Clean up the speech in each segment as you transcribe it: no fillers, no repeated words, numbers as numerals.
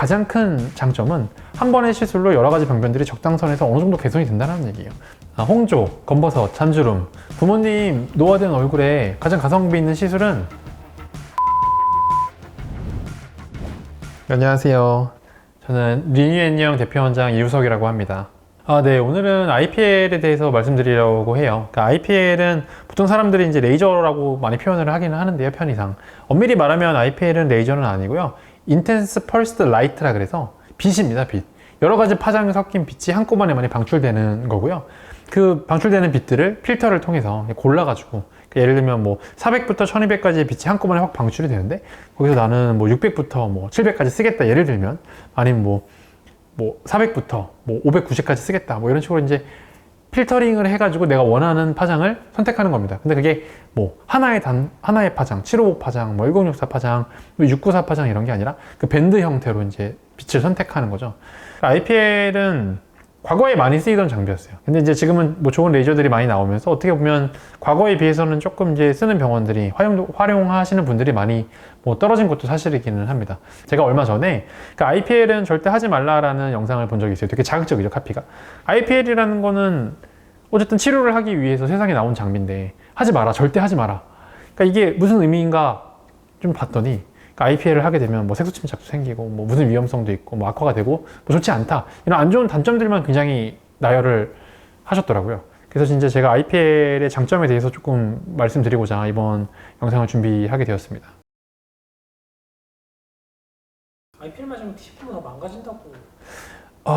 가장 큰 장점은 한 번의 시술로 여러 가지 병변들이 적당선에서 어느 정도 개선이 된다는 얘기예요. 홍조, 검버섯, 잔주름, 부모님 노화된 얼굴에 가장 가성비 있는 시술은 안녕하세요. 저는 리뉴앤영 대표원장 이우석이라고 합니다. 네, 오늘은 IPL에 대해서 말씀드리려고 해요. 그러니까 IPL은 보통 사람들이 이제 레이저라고 많이 표현을 하기는 하는데요, 편의상. 엄밀히 말하면 IPL은 레이저는 아니고요. 인텐스 펄스드 라이트라 그래서 빛입니다, 빛. 여러 가지 파장이 섞인 빛이 한꺼번에 많이 방출되는 거고요. 그 방출되는 빛들을 필터를 통해서 골라가지고, 예를 들면 뭐 400부터 1200까지의 빛이 한꺼번에 확 방출이 되는데, 거기서 나는 뭐 600부터 뭐 700까지 쓰겠다, 예를 들면. 아니면 뭐 400부터 뭐 590까지 쓰겠다, 뭐 이런 식으로 이제 필터링을 해가지고 내가 원하는 파장을 선택하는 겁니다. 근데 그게 뭐 하나의 파장, 755 파장, 뭐 1064 파장, 뭐 694 파장 이런 게 아니라 그 밴드 형태로 이제 빛을 선택하는 거죠. IPL은 과거에 많이 쓰이던 장비였어요. 근데 이제 지금은 뭐 좋은 레이저들이 많이 나오면서 어떻게 보면 과거에 비해서는 조금 이제 쓰는 병원들이 활용하시는 분들이 많이 뭐 떨어진 것도 사실이기는 합니다. 제가 얼마 전에 그러니까 IPL은 절대 하지 말라라는 영상을 본 적이 있어요. 되게 자극적이죠, 카피가. IPL이라는 거는 어쨌든 치료를 하기 위해서 세상에 나온 장비인데 하지 마라, 절대 하지 마라. 그러니까 이게 무슨 의미인가 좀 봤더니, 그러니까 IPL을 하게 되면 뭐 색소 침착도 생기고 뭐 무슨 위험성도 있고 뭐 악화가 되고 뭐 좋지 않다, 이런 안 좋은 단점들만 굉장히 나열을 하셨더라고요. 그래서 진짜 제가 IPL의 장점에 대해서 조금 말씀드리고자 이번 영상을 준비하게 되었습니다. IPL 맞으면 피부가 망가진다고.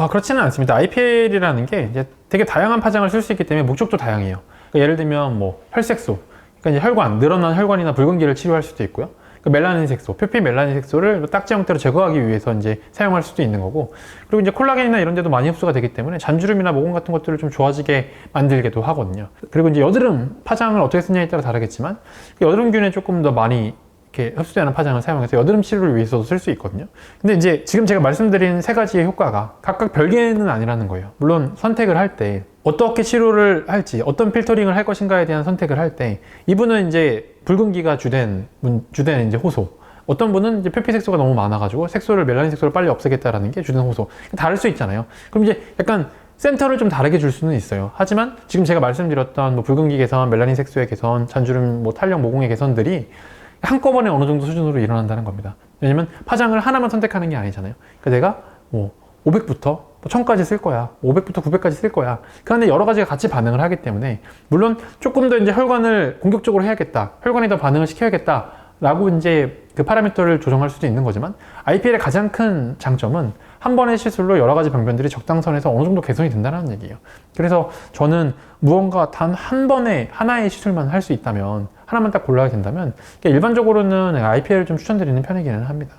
그렇지는 않습니다. IPL이라는 게 이제 되게 다양한 파장을 쓸 수 있기 때문에 목적도 다양해요. 그러니까 예를 들면 뭐 혈색소, 그러니까 이제 혈관, 늘어난 혈관이나 붉은기를 치료할 수도 있고요. 멜라닌 색소, 표피 멜라닌 색소를 딱지 형태로 제거하기 위해서 이제 사용할 수도 있는 거고, 그리고 이제 콜라겐이나 이런 데도 많이 흡수가 되기 때문에 잔주름이나 모공 같은 것들을 좀 좋아지게 만들기도 하거든요. 그리고 이제 여드름 파장을 어떻게 쓰냐에 따라 다르겠지만 여드름균에 조금 더 많이 이렇게 흡수되는 파장을 사용해서 여드름 치료를 위해서도 쓸 수 있거든요. 근데 이제 지금 제가 말씀드린 세 가지의 효과가 각각 별개는 아니라는 거예요. 물론 선택을 할 때 어떻게 치료를 할지, 어떤 필터링을 할 것인가에 대한 선택을 할 때, 이분은 이제 붉은기가 주된 이제 호소, 어떤 분은 이제 표피색소가 너무 많아가지고 멜라닌 색소를 빨리 없애겠다라는 게 주된 호소. 다를 수 있잖아요. 그럼 이제 약간 센터를 좀 다르게 줄 수는 있어요. 하지만 지금 제가 말씀드렸던 뭐 붉은기 개선, 멜라닌 색소의 개선, 잔주름, 뭐 탄력, 모공의 개선들이 한꺼번에 어느 정도 수준으로 일어난다는 겁니다. 왜냐면 파장을 하나만 선택하는 게 아니잖아요. 그러니까 내가 뭐 500부터 1000까지 쓸 거야, 500부터 900까지 쓸 거야. 그런데 여러 가지가 같이 반응을 하기 때문에, 물론 조금 더 이제 혈관을 공격적으로 해야겠다, 혈관이 더 반응을 시켜야겠다 라고 이제 그 파라미터를 조정할 수도 있는 거지만, IPL의 가장 큰 장점은 한 번의 시술로 여러 가지 병변들이 적당선에서 어느 정도 개선이 된다는 얘기예요. 그래서 저는 무언가 단 한 번에 하나의 시술만 할 수 있다면, 하나만 딱 골라야 된다면 일반적으로는 IPL을 좀 추천드리는 편이기는 합니다.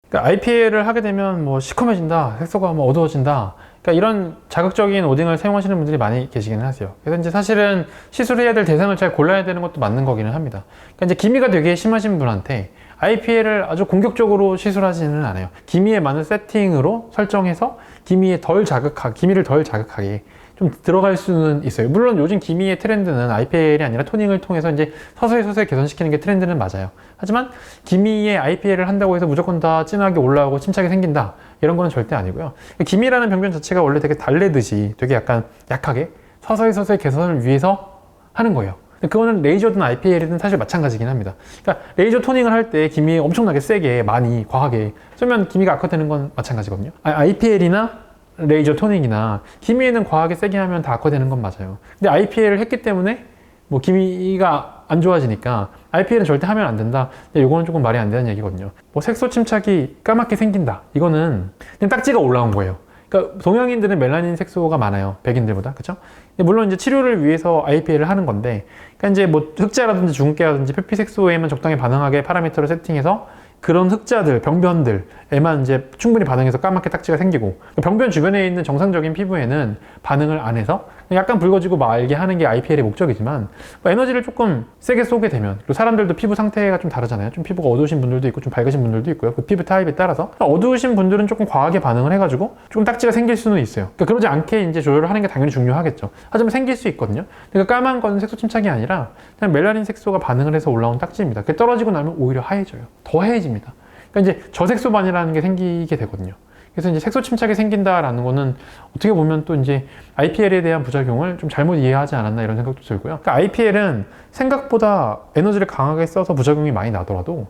그러니까 IPL을 하게 되면 뭐 시커매진다, 색소가 뭐 어두워진다, 그러니까 이런 자극적인 오딩을 사용하시는 분들이 많이 계시기는 하세요. 그래서 이제 사실은 시술해야 될 대상을 잘 골라야 되는 것도 맞는 거기는 합니다. 그러니까 이제 기미가 되게 심하신 분한테 IPL을 아주 공격적으로 시술하지는 않아요. 기미에 맞는 세팅으로 설정해서 기미를 덜 자극하게 좀 들어갈 수는 있어요. 물론 요즘 기미의 트렌드는 IPL이 아니라 토닝을 통해서 이제 서서히 개선시키는 게 트렌드는 맞아요. 하지만 기미에 IPL을 한다고 해서 무조건 다 진하게 올라오고 침착이 생긴다, 이런 거는 절대 아니고요. 기미라는 병변 자체가 원래 되게 달래듯이 되게 약간 약하게 서서히 개선을 위해서 하는 거예요. 그거는 레이저든 IPL이든 사실 마찬가지긴 합니다. 그러니까 레이저 토닝을 할 때 기미에 엄청나게 세게, 많이, 과하게 쏘면 기미가 악화되는 건 마찬가지거든요. IPL이나 레이저 토닝이나 기미에는 과하게 세게 하면 다 악화되는 건 맞아요. 근데 IPL을 했기 때문에 뭐 기미가 안 좋아지니까 IPL은 절대 하면 안 된다, 근데 이거는 조금 말이 안 되는 얘기거든요. 뭐 색소 침착이 까맣게 생긴다, 이거는 그냥 딱지가 올라온 거예요. 그러니까 동양인들은 멜라닌 색소가 많아요, 백인들보다. 그쵸? 물론 이제 치료를 위해서 IPL을 하는 건데, 그러니까 이제 뭐 흑자라든지 주근깨라든지 표피 색소에만 적당히 반응하게 파라미터를 세팅해서 그런 흑자들, 병변들에만 이제 충분히 반응해서 까맣게 딱지가 생기고, 병변 주변에 있는 정상적인 피부에는 반응을 안 해서 약간 붉어지고 말게 하는 게 IPL의 목적이지만, 뭐 에너지를 조금 세게 쏘게 되면, 그리고 사람들도 피부 상태가 좀 다르잖아요. 좀 피부가 어두우신 분들도 있고 좀 밝으신 분들도 있고요. 그 피부 타입에 따라서 어두우신 분들은 조금 과하게 반응을 해가지고 조금 딱지가 생길 수는 있어요. 그러니까 그러지 않게 이제 조절을 하는 게 당연히 중요하겠죠. 하지만 생길 수 있거든요. 그러니까 까만 건 색소 침착이 아니라 그냥 멜라닌 색소가 반응을 해서 올라온 딱지입니다. 그게 떨어지고 나면 오히려 하얘져요. 더 하얘집니다. 그러니까 이제 저색소반이라는 게 생기게 되거든요. 그래서 이제 색소 침착이 생긴다라는 거는 어떻게 보면 또 이제 IPL에 대한 부작용을 좀 잘못 이해하지 않았나 이런 생각도 들고요. 그러니까 IPL은 생각보다 에너지를 강하게 써서 부작용이 많이 나더라도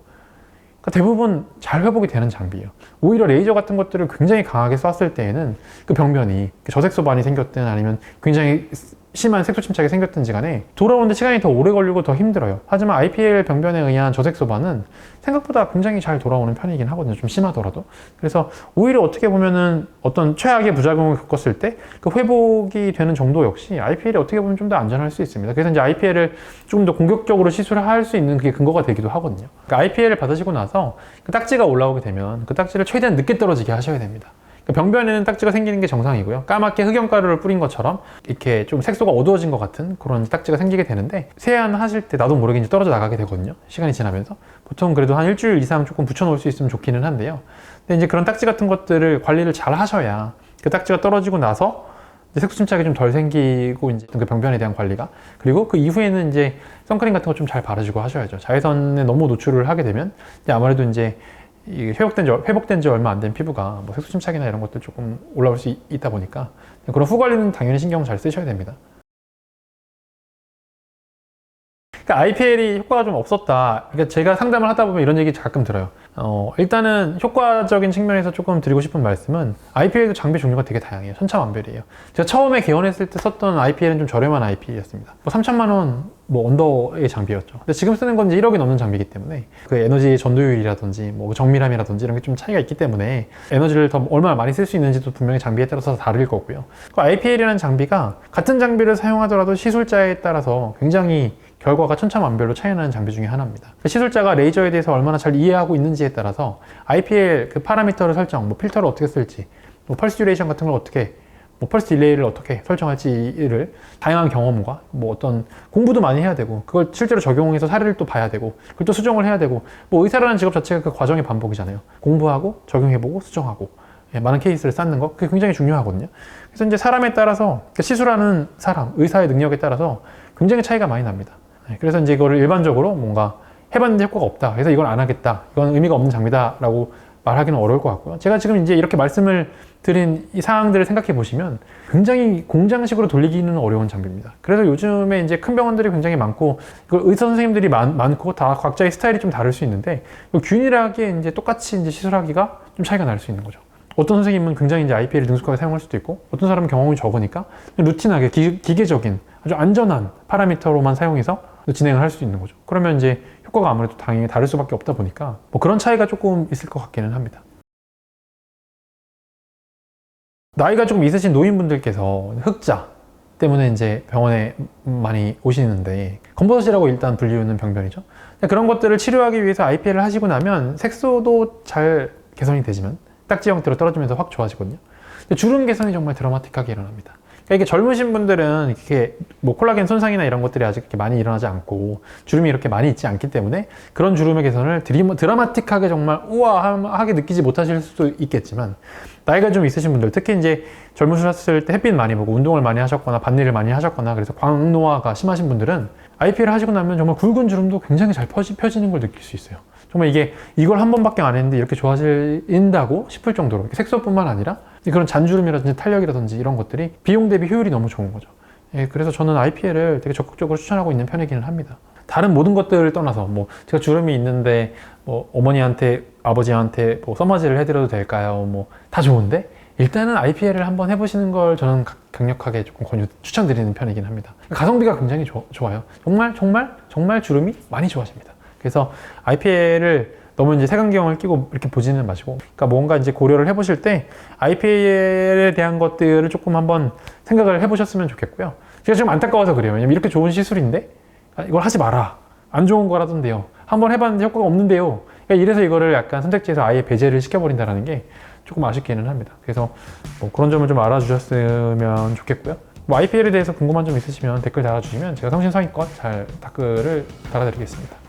그러니까 대부분 잘 회복이 되는 장비예요. 오히려 레이저 같은 것들을 굉장히 강하게 쐈을 때에는 그 병변이 저색소반이 생겼든 아니면 굉장히 심한 색소 침착이 생겼든지 간에 돌아오는데 시간이 더 오래 걸리고 더 힘들어요. 하지만 IPL 병변에 의한 저색소반은 생각보다 굉장히 잘 돌아오는 편이긴 하거든요. 좀 심하더라도. 그래서 오히려 어떻게 보면은 어떤 최악의 부작용을 겪었을 때 그 회복이 되는 정도 역시 IPL이 어떻게 보면 좀 더 안전할 수 있습니다. 그래서 이제 IPL을 조금 더 공격적으로 시술을 할 수 있는 그게 근거가 되기도 하거든요. 그러니까 IPL을 받으시고 나서 그 딱지가 올라오게 되면 그 딱지를 최대한 늦게 떨어지게 하셔야 됩니다. 병변에는 딱지가 생기는 게 정상이고요. 까맣게 흑연가루를 뿌린 것처럼 이렇게 좀 색소가 어두워진 것 같은 그런 딱지가 생기게 되는데 세안하실 때 나도 모르게 이제 떨어져 나가게 되거든요. 시간이 지나면서. 보통 그래도 한 일주일 이상 조금 붙여놓을 수 있으면 좋기는 한데요. 근데 이제 그런 딱지 같은 것들을 관리를 잘 하셔야 그 딱지가 떨어지고 나서 이제 색소 침착이 좀 덜 생기고 이제 그 병변에 대한 관리가 그리고 그 이후에는 이제 선크림 같은 거 좀 잘 바르시고 하셔야죠. 자외선에 너무 노출을 하게 되면 이제 아무래도 이제 이 회복된 지 얼마 안 된 피부가 뭐 색소 침착이나 이런 것들 조금 올라올 수 있다 보니까 그런 후 관리는 당연히 신경 잘 쓰셔야 됩니다. 그러니까 IPL이 효과가 좀 없었다. 그러니까 제가 상담을 하다 보면 이런 얘기 가끔 들어요. 일단은 효과적인 측면에서 조금 드리고 싶은 말씀은 IPL도 장비 종류가 되게 다양해요. 천차만별이에요. 제가 처음에 개원했을 때 썼던 IPL은 좀 저렴한 IPL이었습니다. 뭐 3천만 원 뭐 언더의 장비였죠. 근데 지금 쓰는 건 이제 1억이 넘는 장비이기 때문에 그 에너지 전도율이라든지 뭐 정밀함이라든지 이런 게 좀 차이가 있기 때문에 에너지를 더 얼마나 많이 쓸 수 있는지도 분명히 장비에 따라서 다를 거고요. 그 IPL이라는 장비가 같은 장비를 사용하더라도 시술자에 따라서 굉장히 결과가 천차만별로 차이나는 장비 중에 하나입니다. 시술자가 레이저에 대해서 얼마나 잘 이해하고 있는지에 따라서 IPL 그 파라미터를 설정, 뭐 필터를 어떻게 쓸지, 뭐 펄스 듀레이션 같은 걸 어떻게, 뭐 펄스 딜레이를 어떻게 설정할지를 다양한 경험과 뭐 어떤 공부도 많이 해야 되고 그걸 실제로 적용해서 사례를 또 봐야 되고 그걸 또 수정을 해야 되고 뭐 의사라는 직업 자체가 그 과정의 반복이잖아요. 공부하고 적용해보고 수정하고 많은 케이스를 쌓는 거 그게 굉장히 중요하거든요. 그래서 이제 사람에 따라서 시술하는 사람, 의사의 능력에 따라서 굉장히 차이가 많이 납니다. 그래서 이제 이거를 일반적으로 뭔가 해봤는데 효과가 없다. 그래서 이걸 안 하겠다. 이건 의미가 없는 장비다라고 말하기는 어려울 것 같고요. 제가 지금 이제 이렇게 말씀을 드린 이 사항들을 생각해 보시면 굉장히 공장식으로 돌리기는 어려운 장비입니다. 그래서 요즘에 이제 큰 병원들이 굉장히 많고 이걸 의사 선생님들이 많고 다 각자의 스타일이 좀 다를 수 있는데 균일하게 이제 똑같이 이제 시술하기가 좀 차이가 날 수 있는 거죠. 어떤 선생님은 굉장히 이제 IPL을 능숙하게 사용할 수도 있고 어떤 사람은 경험이 적으니까 루틴하게 기계적인 아주 안전한 파라미터로만 사용해서 진행을 할 수 있는 거죠. 그러면 이제 효과가 아무래도 당연히 다를 수밖에 없다 보니까 뭐 그런 차이가 조금 있을 것 같기는 합니다. 나이가 조금 있으신 노인분들께서 흑자 때문에 이제 병원에 많이 오시는데 검버섯이라고 일단 불리우는 병변이죠. 그런 것들을 치료하기 위해서 IPL을 하시고 나면 색소도 잘 개선이 되지만 딱지 형태로 떨어지면서 확 좋아지거든요. 근데 주름 개선이 정말 드라마틱하게 일어납니다. 그러니까 이게 젊으신 분들은 이렇게 뭐 콜라겐 손상이나 이런 것들이 아직 이렇게 많이 일어나지 않고 주름이 이렇게 많이 있지 않기 때문에 그런 주름의 개선을 드라마틱하게 정말 우아하게 느끼지 못하실 수도 있겠지만 나이가 좀 있으신 분들 특히 이제 젊으셨을 때 햇빛 많이 보고 운동을 많이 하셨거나 밭일을 많이 하셨거나 그래서 광노화가 심하신 분들은 IPL을 하시고 나면 정말 굵은 주름도 굉장히 잘 펴지는 걸 느낄 수 있어요. 정말 이게 이걸 한 번밖에 안 했는데 이렇게 좋아진다고 싶을 정도로 색소뿐만 아니라 그런 잔주름이라든지 탄력이라든지 이런 것들이 비용 대비 효율이 너무 좋은 거죠. 예, 그래서 저는 IPL을 되게 적극적으로 추천하고 있는 편이기는 합니다. 다른 모든 것들을 떠나서 뭐 제가 주름이 있는데 뭐 어머니한테 아버지한테 뭐 써마지를 해드려도 될까요? 뭐 다 좋은데 일단은 IPL을 한번 해보시는 걸 저는 강력하게 조금 추천드리는 편이긴 합니다. 가성비가 굉장히 좋아요. 정말 주름이 많이 좋아집니다. 그래서 IPL을 너무 이제 색안경을 끼고 이렇게 보지는 마시고, 그러니까 뭔가 이제 고려를 해보실 때 IPL에 대한 것들을 조금 한번 생각을 해보셨으면 좋겠고요. 제가 지금 안타까워서 그래요. 왜냐면 이렇게 좋은 시술인데 이걸 하지 마라. 안 좋은 거라던데요. 한번 해봤는데 효과가 없는데요. 그러니까 이래서 이거를 약간 선택지에서 아예 배제를 시켜버린다는 게 조금 아쉽기는 합니다. 그래서 뭐 그런 점을 좀 알아주셨으면 좋겠고요. 뭐 IPL에 대해서 궁금한 점 있으시면 댓글 달아주시면 제가 성심성의껏 잘 댓글을 달아드리겠습니다.